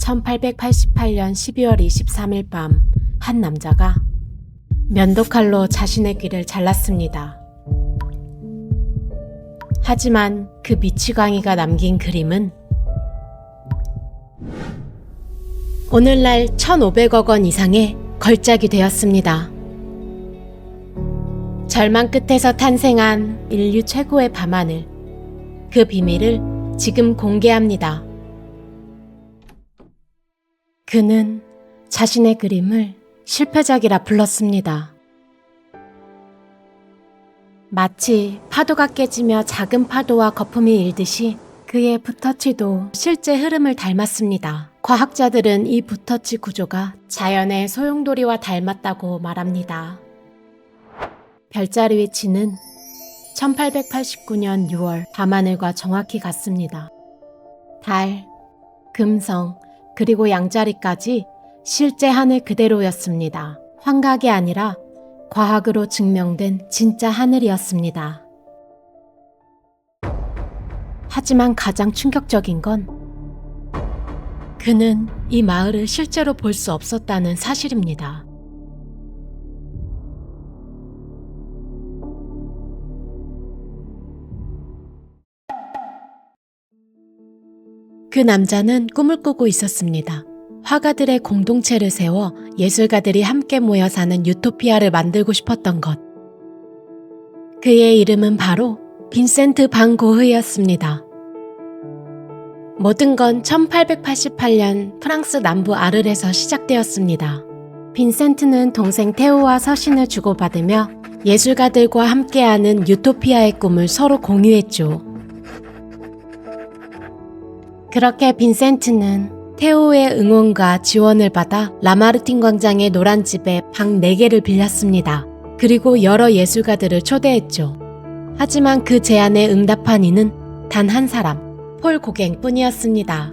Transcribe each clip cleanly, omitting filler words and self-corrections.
1888년 12월 23일 밤, 한 남자가 면도칼로 자신의 귀를 잘랐습니다. 하지만 그 미치광이가 남긴 그림은 오늘날 1,500억 원 이상의 걸작이 되었습니다. 절망 끝에서 탄생한 인류 최고의 밤하늘, 그 비밀을 지금 공개합니다. 그는 자신의 그림을 실패작이라 불렀습니다. 마치 파도가 깨지며 작은 파도와 거품이 일듯이 그의 붓터치도 실제 흐름을 닮았습니다. 과학자들은 이 붓터치 구조가 자연의 소용돌이와 닮았다고 말합니다. 별자리 위치는 1889년 6월 밤하늘과 정확히 같습니다. 달, 금성, 그리고 양자리까지 실제 하늘 그대로였습니다. 환각이 아니라 과학으로 증명된 진짜 하늘이었습니다. 하지만 가장 충격적인 건 그는 이 마을을 실제로 볼 수 없었다는 사실입니다. 그 남자는 꿈을 꾸고 있었습니다. 화가들의 공동체를 세워 예술가들이 함께 모여 사는 유토피아를 만들고 싶었던 것. 그의 이름은 바로 빈센트 반 고흐였습니다. 모든 건 1888년 프랑스 남부 아르에서 시작되었습니다. 빈센트는 동생 테오와 서신을 주고받으며 예술가들과 함께하는 유토피아의 꿈을 서로 공유했죠. 그렇게 빈센트는 테오의 응원과 지원을 받아 라마르틴 광장의 노란 집에 방 4개를 빌렸습니다. 그리고 여러 예술가들을 초대했죠. 하지만 그 제안에 응답한 이는 단 한 사람, 폴 고갱뿐이었습니다.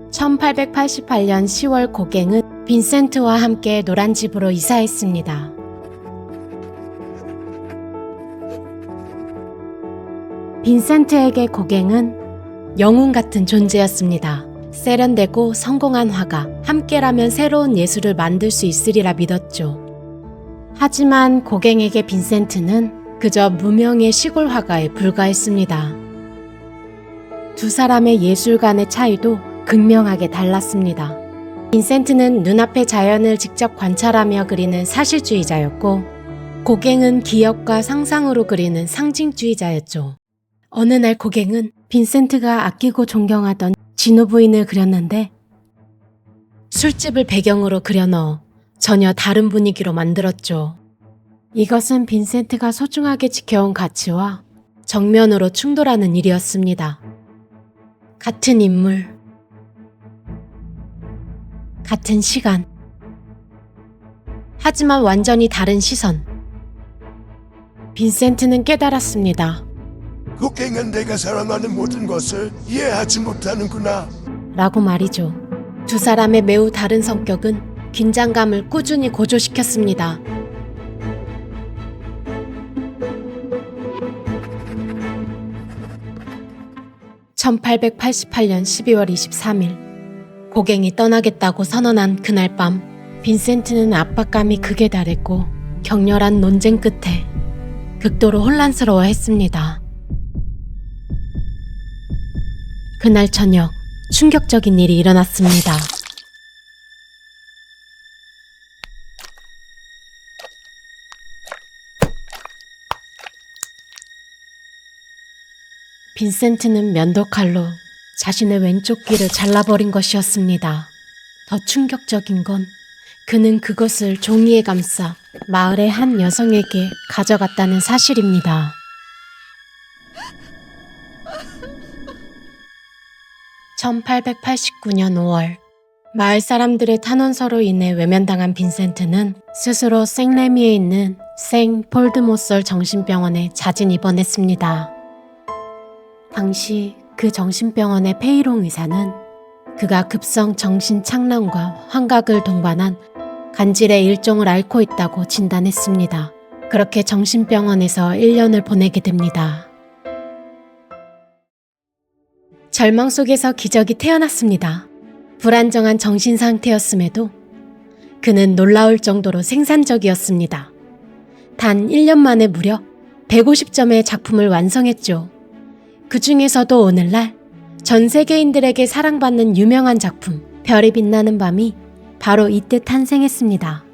1888년 10월 고갱은 빈센트와 함께 노란 집으로 이사했습니다. 빈센트에게 고갱은 영웅 같은 존재였습니다. 세련되고 성공한 화가, 함께라면 새로운 예술을 만들 수 있으리라 믿었죠. 하지만 고갱에게 빈센트는 그저 무명의 시골 화가에 불과했습니다. 두 사람의 예술 간의 차이도 극명하게 달랐습니다. 빈센트는 눈앞의 자연을 직접 관찰하며 그리는 사실주의자였고, 고갱은 기억과 상상으로 그리는 상징주의자였죠. 어느 날 고갱은 빈센트가 아끼고 존경하던 진호 부인을 그렸는데 술집을 배경으로 그려넣어 전혀 다른 분위기로 만들었죠. 이것은 빈센트가 소중하게 지켜온 가치와 정면으로 충돌하는 일이었습니다. 같은 인물, 같은 시간, 하지만 완전히 다른 시선. 빈센트는 깨달았습니다. 고갱은 내가 사랑하는 모든 것을 이해하지 못하는구나. 라고 말이죠. 두 사람의 매우 다른 성격은 긴장감을 꾸준히 고조시켰습니다. (1888년 12월 23일) 고갱이 떠나겠다고 선언한 그날 밤, 빈센트는 압박감이 극에 달했고 격렬한 논쟁 끝에 극도로 혼란스러워했습니다. 그날 저녁, 충격적인 일이 일어났습니다. 빈센트는 면도칼로 자신의 왼쪽 귀를 잘라버린 것이었습니다. 더 충격적인 건 그는 그것을 종이에 감싸 마을의 한 여성에게 가져갔다는 사실입니다. (1889년 5월) 마을 사람들의 탄원서로 인해 외면당한 빈센트는 스스로 생레미에 있는 생 폴드모솔 정신병원에 자진 입원했습니다. 당시 그 정신병원의 페이롱 의사는 그가 급성 정신착란과 환각을 동반한 간질의 일종을 앓고 있다고 진단했습니다. 그렇게 정신병원에서 1년을 보내게 됩니다. 절망 속에서 기적이 태어났습니다. 불안정한 정신 상태였음에도 그는 놀라울 정도로 생산적이었습니다. 단 1년 만에 무려 150점의 작품을 완성했죠. 그 중에서도 오늘날 전 세계인들에게 사랑받는 유명한 작품 별이 빛나는 밤이 바로 이때 탄생했습니다.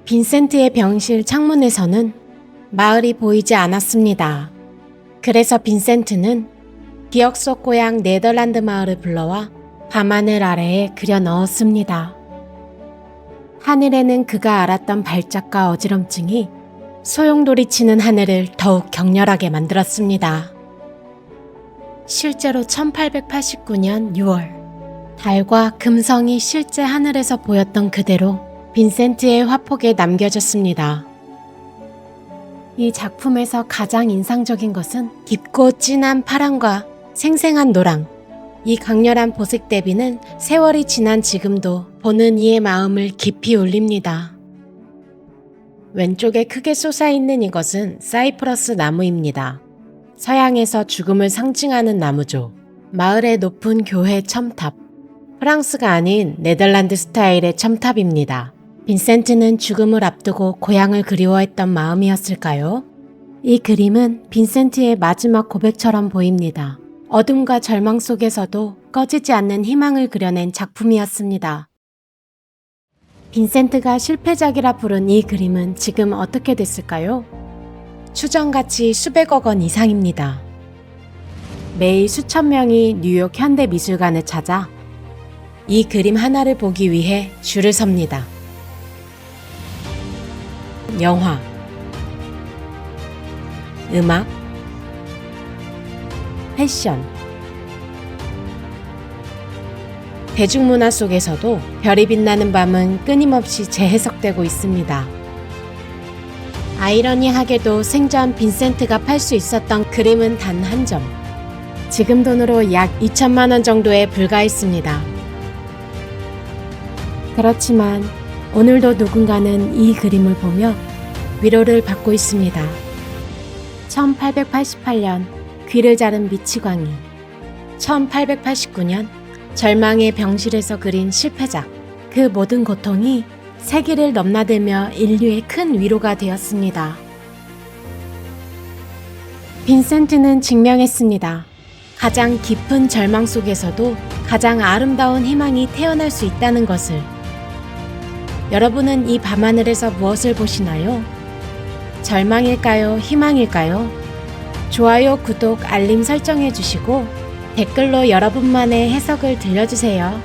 빈센트의 병실 창문에서는 마을이 보이지 않았습니다. 그래서 빈센트는 기억 속 고향 네덜란드 마을을 불러와 밤하늘 아래에 그려 넣었습니다. 하늘에는 그가 알았던 발작과 어지럼증이 소용돌이치는 하늘을 더욱 격렬하게 만들었습니다. 실제로 1889년 6월, 달과 금성이 실제 하늘에서 보였던 그대로 빈센트의 화폭에 남겨졌습니다. 이 작품에서 가장 인상적인 것은 깊고 진한 파랑과 생생한 노랑, 이 강렬한 보색 대비는 세월이 지난 지금도 보는 이의 마음을 깊이 울립니다. 왼쪽에 크게 솟아있는 이것은 사이프러스 나무입니다. 서양에서 죽음을 상징하는 나무죠. 마을의 높은 교회 첨탑, 프랑스가 아닌 네덜란드 스타일의 첨탑입니다. 빈센트는 죽음을 앞두고 고향을 그리워했던 마음이었을까요? 이 그림은 빈센트의 마지막 고백처럼 보입니다. 어둠과 절망 속에서도 꺼지지 않는 희망을 그려낸 작품이었습니다. 빈센트가 실패작이라 부른 이 그림은 지금 어떻게 됐을까요? 추정가치 수백억 원 이상입니다. 매일 수천 명이 뉴욕 현대미술관을 찾아 이 그림 하나를 보기 위해 줄을 섭니다. 영화, 음악, 패션, 대중문화 속에서도 별이 빛나는 밤은 끊임없이 재해석되고 있습니다. 아이러니하게도 생전 빈센트가 팔 수 있었던 그림은 단 한 점. 지금 돈으로 약 2천만 원 정도에 불과했습니다. 그렇지만 오늘도 누군가는 이 그림을 보며 위로를 받고 있습니다. 1888년 귀를 자른 미치광이, 1889년 절망의 병실에서 그린 실패작, 그 모든 고통이 세기를 넘나들며 인류의 큰 위로가 되었습니다. 빈센트는 증명했습니다. 가장 깊은 절망 속에서도 가장 아름다운 희망이 태어날 수 있다는 것을. 여러분은 이 밤하늘에서 무엇을 보시나요? 절망일까요? 희망일까요? 좋아요, 구독, 알림 설정해 주시고 댓글로 여러분만의 해석을 들려주세요.